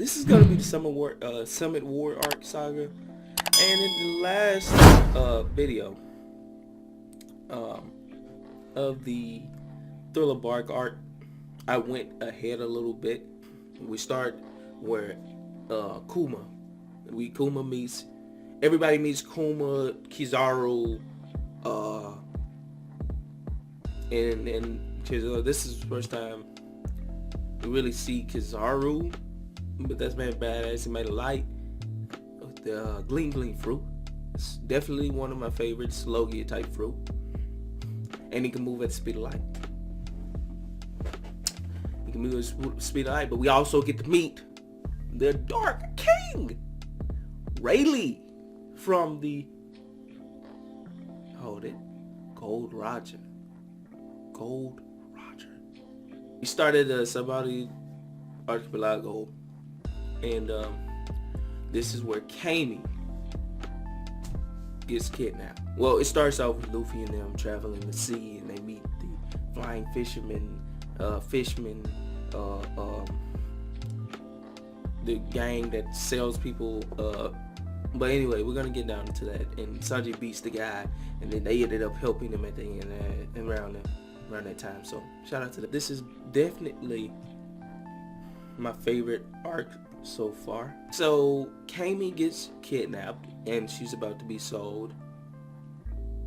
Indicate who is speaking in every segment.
Speaker 1: this is gonna be the Summit War arc saga, and in the last video of the Thriller Bark arc, I went ahead a little bit. We start where Kuma meets, everybody meets Kuma, Kizaru, and this is the first time we really see Kizaru, but that's been badass. He made a light, the gleam fruit. It's definitely one of my favorites, Logia type fruit, and he can move at the speed of light. He can move at the speed of light, but we also get to meet the Dark King, Rayleigh, from the Gold Roger. He started Sabari Archipelago, and this is where Kami gets kidnapped. Well, it starts off with Luffy and them traveling the sea, and they meet the flying fishermen, the gang that sells people. But anyway, we're gonna get down into that. And Sanji beats the guy, and then they ended up helping him at the end around that time. So shout out to that. This is definitely my favorite arc so far. So Kami gets kidnapped, and she's about to be sold.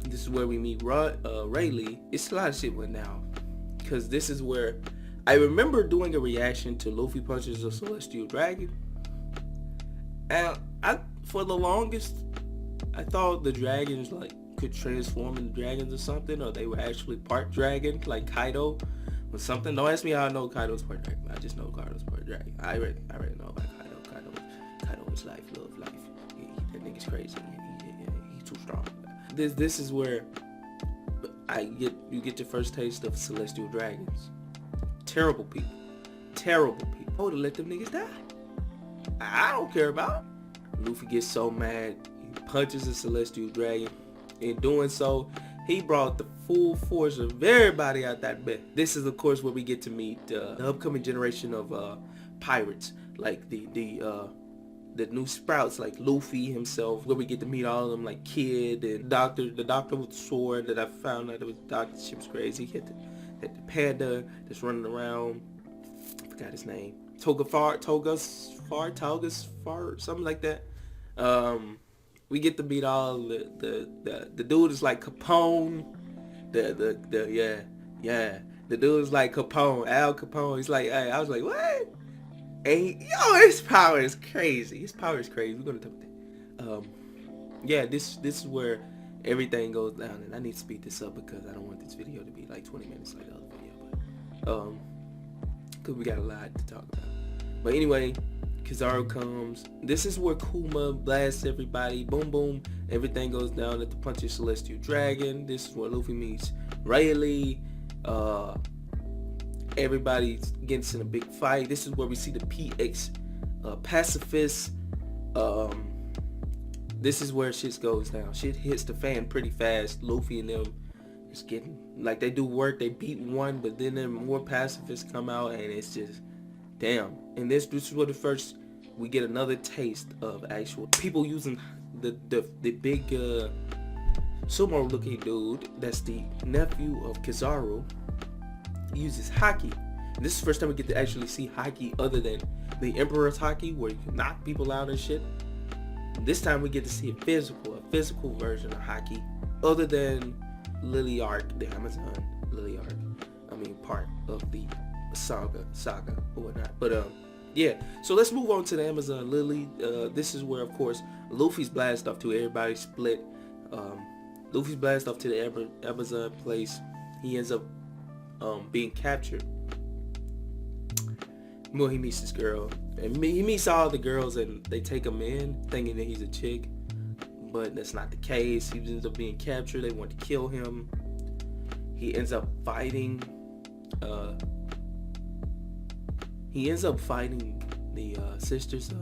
Speaker 1: This is where we meet Rayleigh. It's a lot of shit went down, because this is where I remember doing a reaction to Luffy punches a Celestial Dragon, and for the longest I thought the dragons could transform into dragons or something, or they were actually part dragon like Kaido or something. Don't ask me how I know Kaido's part dragon. I just know Kaido's part dragon. I already know about Kaido. Kaido is life, love life. That nigga's crazy. He's too strong. This is where you get your first taste of Celestial Dragons. Terrible people. I would have let them niggas die. I don't care about it. Luffy gets so mad, he punches a Celestial Dragon. In doing so, he brought the full force of everybody out that bed. This is of course where we get to meet the upcoming generation of pirates, like the new sprouts, like Luffy himself, where we get to meet all of them, like Kid and the doctor with the sword that I found out it was Doctor. Shit was crazy. He had the panda that's running around. I forgot his name. Togasfar, something like that. We get to meet all the dude is like Capone. The dude is like Capone, Al Capone. He's like, hey, I was like, what? And his power is crazy. We're gonna talk about that. Yeah, this is where everything goes down, and I need to speed this up because I don't want this video to be like 20 minutes like the other video, but because we got a lot to talk about. But anyway, Kizaru comes. This is where Kuma blasts everybody. Boom, boom. Everything goes down at the punch of Celestial Dragon. This is where Luffy meets Rayleigh. Everybody gets in a big fight. This is where we see the PX pacifists. This is where shit goes down. Shit hits the fan pretty fast. Luffy and them is getting, like, they do work. They beat one, but then more pacifists come out, and it's just, damn. And this is where we get another taste of actual people using the big sumo looking dude that's the nephew of Kizaru. He uses haki. And this is the first time we get to actually see haki other than the Emperor's haki, where you can knock people out and shit. This time we get to see a physical version of haki, other than Lily Arc, the Amazon Lily Arc. I mean, part of the saga or whatnot. But yeah, so let's move on to the Amazon Lily. This is where, of course, Luffy's blast off to everybody split. Luffy's blast off to the Amazon place. He ends up being captured. Well, he meets this girl, and he meets all the girls, and they take him in thinking that he's a chick, but that's not the case. He ends up being captured. They want to kill him. He ends up fighting the sisters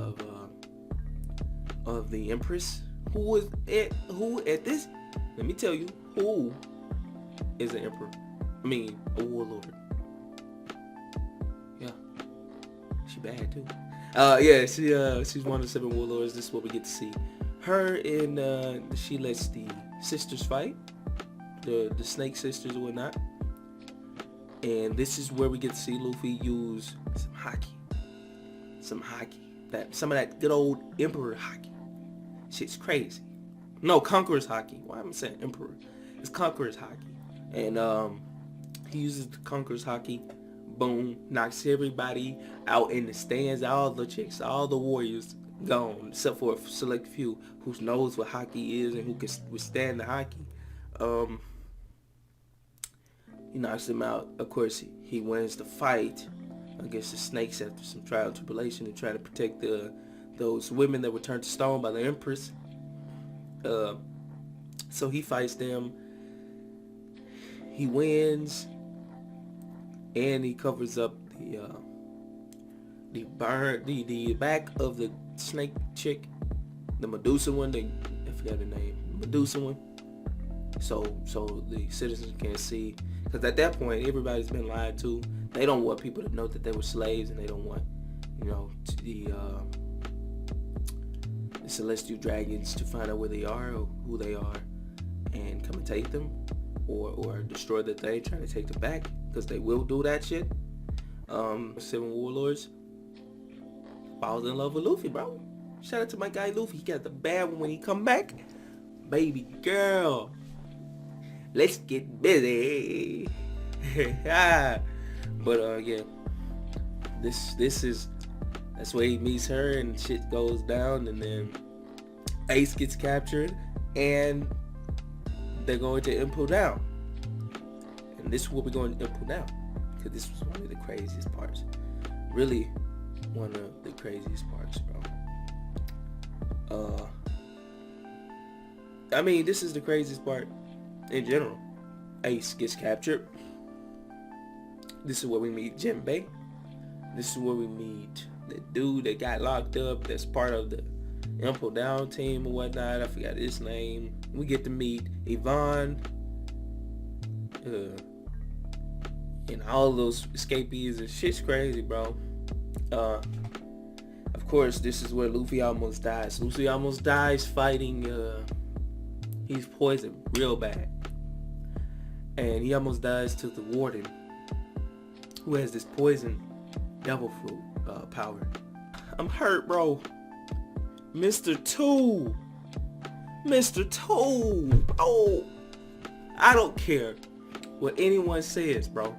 Speaker 1: of the Empress, who at this, let me tell you, who is an emperor. I mean, a warlord. Yeah, she bad too. Yeah, she's one of the 7 warlords. This is what we get to see. Her and she lets the sisters fight, the snake sisters or whatnot. And this is where we get to see Luffy use some haki, some of that good old Emperor haki. Shit's crazy. No, Conqueror's haki. Why am I saying Emperor? It's Conqueror's haki. And he uses the Conqueror's haki. Boom, knocks everybody out in the stands. All the chicks, all the warriors gone, except for a select few who knows what haki is and who can withstand the haki. He knocks them out. Of course, he wins the fight against the snakes after some trial and tribulation and trying to protect those women that were turned to stone by the Empress. So he fights them. He wins, and he covers up the back of the snake chick, the Medusa one. I forgot the name. Medusa one. So the citizens can't see, because at that point everybody's been lied to. They don't want people to know that they were slaves, and they don't want, the celestial dragons to find out where they are or who they are and come and take them or destroy the thing, trying to take them back, because they will do that shit. 7 warlords falls in love with Luffy, bro. Shout out to my guy Luffy. He got the bad one when he come back. Baby girl, let's get busy. But yeah, that's where he meets her and shit goes down, and then Ace gets captured and they're going to Impo down. And this is what we're going to Impo down, because this was one of the craziest parts. Really one of the craziest parts, bro. I mean, this is the craziest part in general. Ace gets captured. This is where we meet Jinbei. This is where we meet the dude that got locked up that's part of the Impo Down team or whatnot. I forgot his name. We get to meet Yvonne and all those escapees, and shit's crazy, bro. Of course, this is where Luffy almost dies. Luffy almost dies fighting, he's poisoned real bad. And he almost dies to the warden, who has this poison devil fruit power. I'm hurt, bro. Mr. 2. Oh, I don't care what anyone says, bro.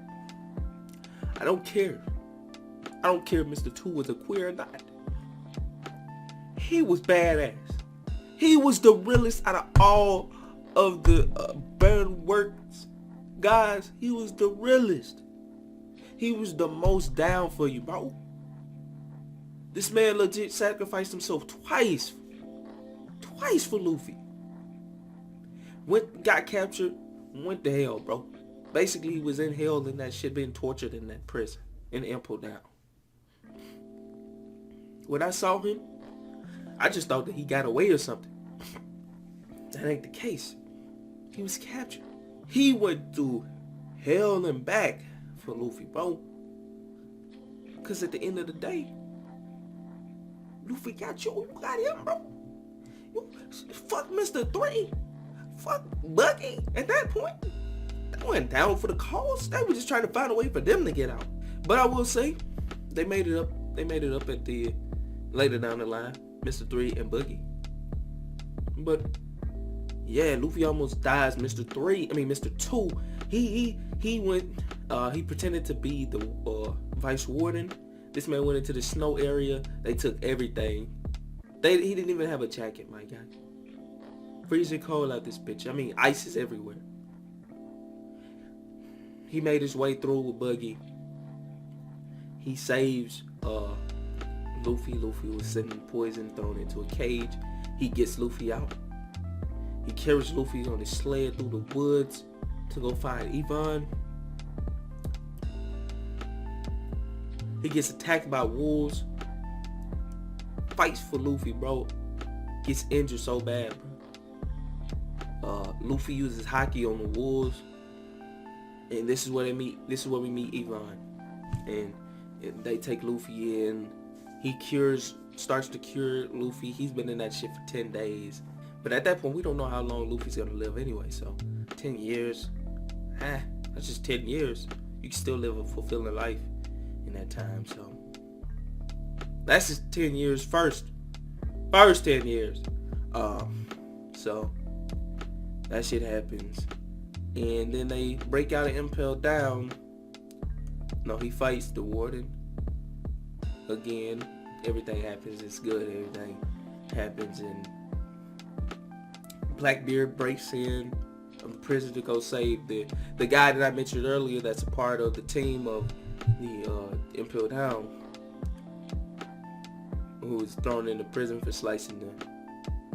Speaker 1: I don't care. I don't care if Mr. 2 was a queer or not. He was badass. He was the realest out of all of the burn works guys. He was the realest. He was the most down for you, bro. This man legit sacrificed himself twice for Luffy. Got captured, went to hell, bro. Basically, he was in hell in that shit, being tortured in that prison in Impo Down. When I saw him, I just thought that he got away or something. That ain't the case. He was captured. He went through hell and back for Luffy, bro. Because at the end of the day, Luffy got you. You got him, bro. Fuck Mr. 3. Fuck Bucky. At that point, they went down for the cause. They were just trying to find a way for them to get out. But I will say, they made it up. They made it up at the later down the line, Mr. 3 and Buggy. But yeah, Luffy almost dies. Mr. 2. He went. He pretended to be the vice warden. This man went into the snow area. They took everything. He didn't even have a jacket, my guy. Freezing cold out this bitch. I mean, ice is everywhere. He made his way through with Buggy. He saves Luffy. Luffy was sitting poison, thrown into a cage. He gets Luffy out. He carries Luffy on his sled through the woods to go find Yvonne. He gets attacked by wolves. Fights for Luffy, bro. Gets injured so bad, bro. Luffy uses haki on the wolves. And this is where they meet. This is where we meet Yvonne. And they take Luffy in. He starts to cure Luffy. He's been in that shit for 10 days. But at that point, we don't know how long Luffy's gonna live anyway. So 10 years, that's just 10 years. You can still live a fulfilling life in that time. So that's just 10 years first 10 years. So that shit happens. And then they break out and impel down. No, he fights the warden again. Everything happens. It's good. Everything happens, and Blackbeard breaks in the prison to go save the guy that I mentioned earlier. That's a part of the team of the impel down, who was thrown into prison for slicing the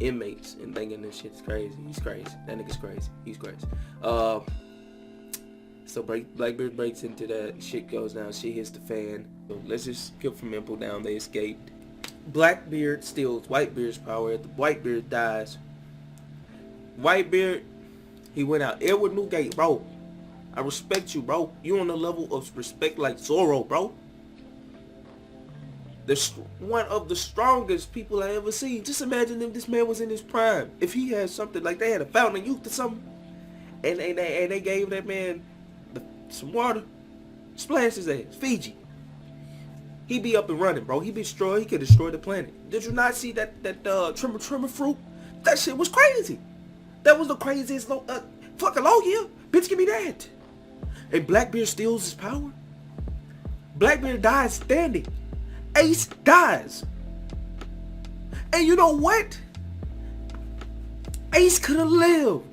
Speaker 1: inmates and thinking this shit's crazy. He's crazy. That nigga's crazy. He's crazy. So Blackbeard breaks into that. Shit goes down. Shit hits the fan. So let's just skip from impel down. They escaped. Blackbeard steals Whitebeard's power. Whitebeard dies. Whitebeard, he went out. Edward Newgate, bro. I respect you, bro. You on the level of respect like Zoro, bro. One of the strongest people I ever seen. Just imagine if this man was in his prime. If he had something like they had a fountain of youth or something, and they gave that man some water, splash his ass, Fiji. He be up and running, bro. He could destroy the planet. Did you not see that tremor fruit? That shit was crazy. That was the craziest fucking Logia. Bitch, give me that. And Blackbeard steals his power. Blackbeard dies standing. Ace dies. And you know what? Ace could have lived.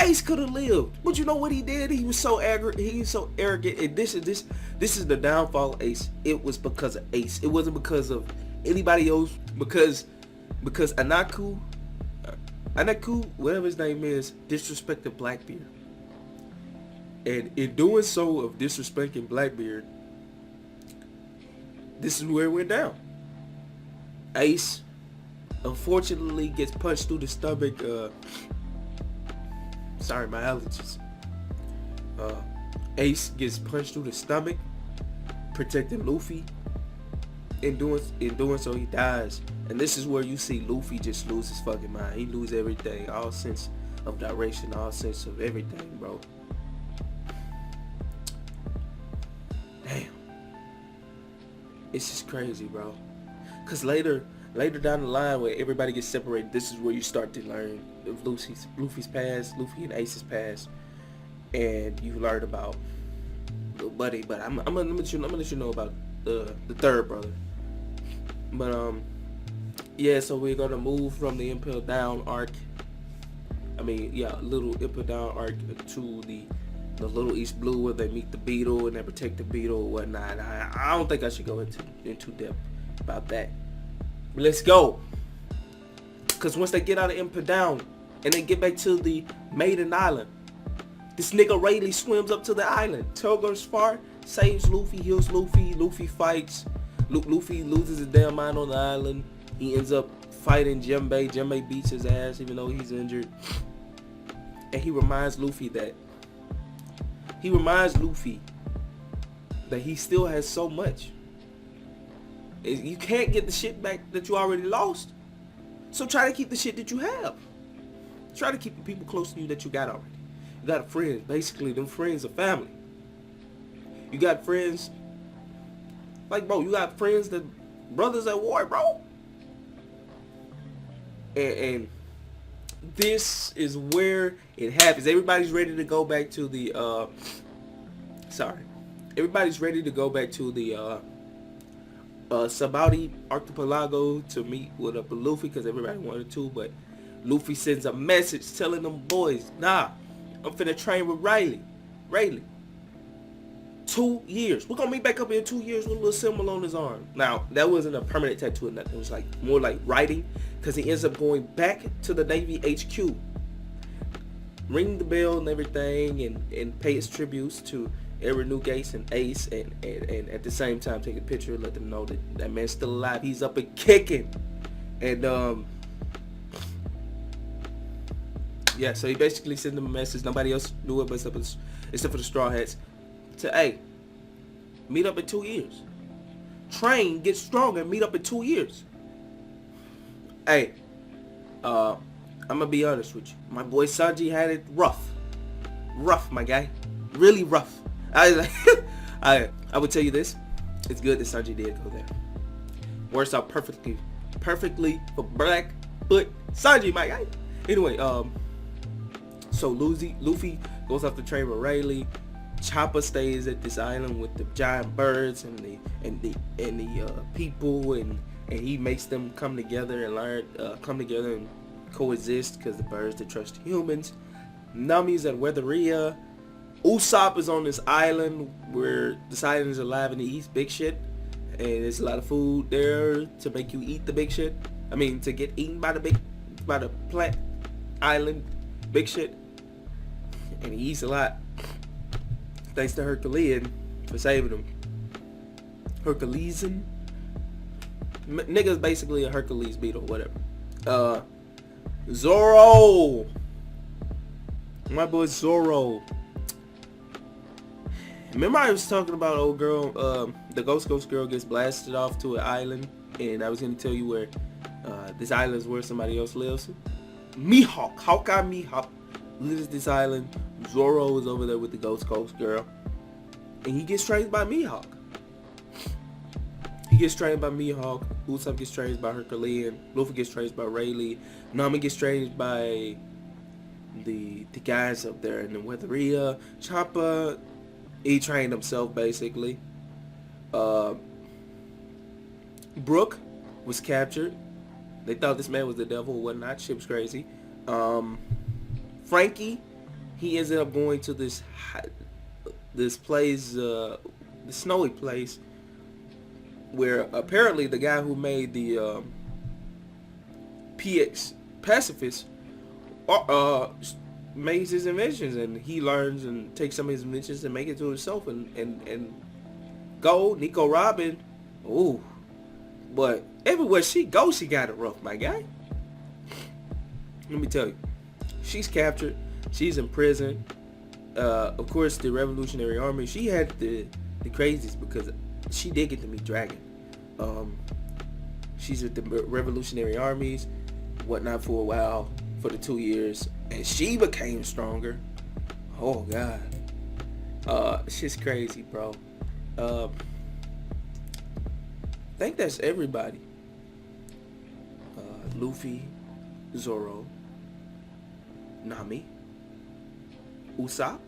Speaker 1: Ace could have lived. But you know what he did? He was so arrogant. And this is the downfall of Ace. It was because of Ace. It wasn't because of anybody else. Because Anaku, whatever his name is, disrespected Blackbeard. And in doing so of disrespecting Blackbeard, this is where it went down. Ace, unfortunately, gets punched through the stomach. Sorry, my allergies. Ace gets punched through the stomach, protecting Luffy. In doing so, he dies. And this is where you see Luffy just lose his fucking mind. He lose everything, all sense of direction, all sense of everything, bro. Damn. It's just crazy, bro. Cause later down the line, where everybody gets separated, this is where you start to learn of Luffy's past, Luffy and Ace's past, and you learn about Little Buddy. But I'm gonna let you know about the third brother. But yeah. So we're gonna move from the impel down arc. Little impel down arc to the Little East Blue, where they meet the Beetle and they protect the Beetle and whatnot. I don't think I should go into depth about that. But let's go. Because once they get out of impel down and they get back to the Maiden Island, this nigga Rayleigh swims up to the island. Toga's far, saves Luffy, heals Luffy. Luffy fights. Luffy loses his damn mind on the island. He ends up fighting Jinbei. Jinbei beats his ass even though he's injured. And he reminds Luffy that he still has so much. You can't get the shit back that you already lost. So try to keep the shit that you have. Try to keep the people close to you that you got already. You got friends. Basically, them friends are family. You got friends. Like, bro, you got friends that brothers at war, bro. And this is where it happens. Everybody's ready to go back to the Everybody's ready to go back to the Sabaudi archipelago to meet with Luffy, because everybody wanted to, but Luffy sends a message telling them boys, nah, I'm finna train with Rayleigh. 2 years. We're gonna meet back up in 2 years with a little symbol on his arm. Now, that wasn't a permanent tattoo or nothing. It was like more like writing, because he ends up going back to the Navy HQ, ring the bell and everything, and pay his tributes to Edward Newgate and Ace, and at the same time take a picture and let them know that that man's still alive. He's up and kicking. And yeah, so he basically sent them a message. Nobody else knew it except for the Straw Hats. To, hey, meet up in 2 years. train, get stronger, and meet up in 2 years. Hey, I'm gonna be honest with you. My boy Sanji had it rough, my guy, really rough. I would tell you this: it's good that Sanji did go there. Works out perfectly for Blackfoot Sanji, my guy. Anyway, so Luffy goes off the train with Rayleigh. Chopper stays at this island with the giant birds and the people, and he makes them come together and coexist because the birds that trust humans. Nami's at Weatheria. Usopp is on this island where this island is alive and he eats big shit, and there's a lot of food there to make you eat the big shit. I mean, to get eaten by the plant island big shit, and he eats a lot. Thanks to Herculean for saving him. Herculean? Nigga's basically a Hercules beetle, whatever. Zoro! My boy Zoro. Remember I was talking about old girl, the Ghost girl gets blasted off to an island, and I was going to tell you where this island is where somebody else lives? Mihawk, Hawkeye Mihawk lives at this island. Zoro is over there with the Ghost girl, and he gets trained by Mihawk. Usopp gets trained by Herculean. Luffy gets trained by Rayleigh. Nami gets trained by the guys up there in the Weatheria. Chopper, he trained himself basically. Brook was captured. They thought this man was the devil, whatnot. Shit was crazy. Frankie, he ended up going to this place, the snowy place, where apparently the guy who made the PX pacifist makes his inventions, and he learns and takes some of his inventions and make it to himself and go. Nico Robin, ooh, but everywhere she goes, she got it rough, my guy. Let me tell you, she's captured. She's in prison. Of course, the Revolutionary Army. She had the craziest because she did get to meet Dragon. She's with the Revolutionary Armies, whatnot, for a while, for the 2 years, and she became stronger. Oh God, shit's crazy, bro. I think that's everybody. Luffy, Zoro, Nami, Usopp,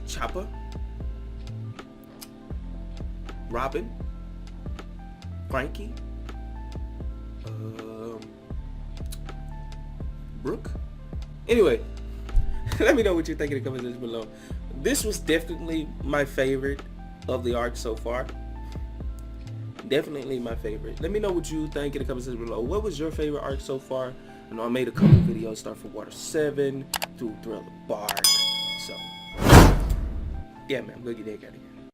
Speaker 1: Chopper, Robin, Frankie, Brook. Anyway, let me know what you think in the comments below. This was definitely my favorite of the arc so far. Definitely my favorite. Let me know what you think in the comments below. What was your favorite arc so far? I know I made a couple videos, start from Water 7 through Thriller Bark. So yeah, man, I'm gonna get that.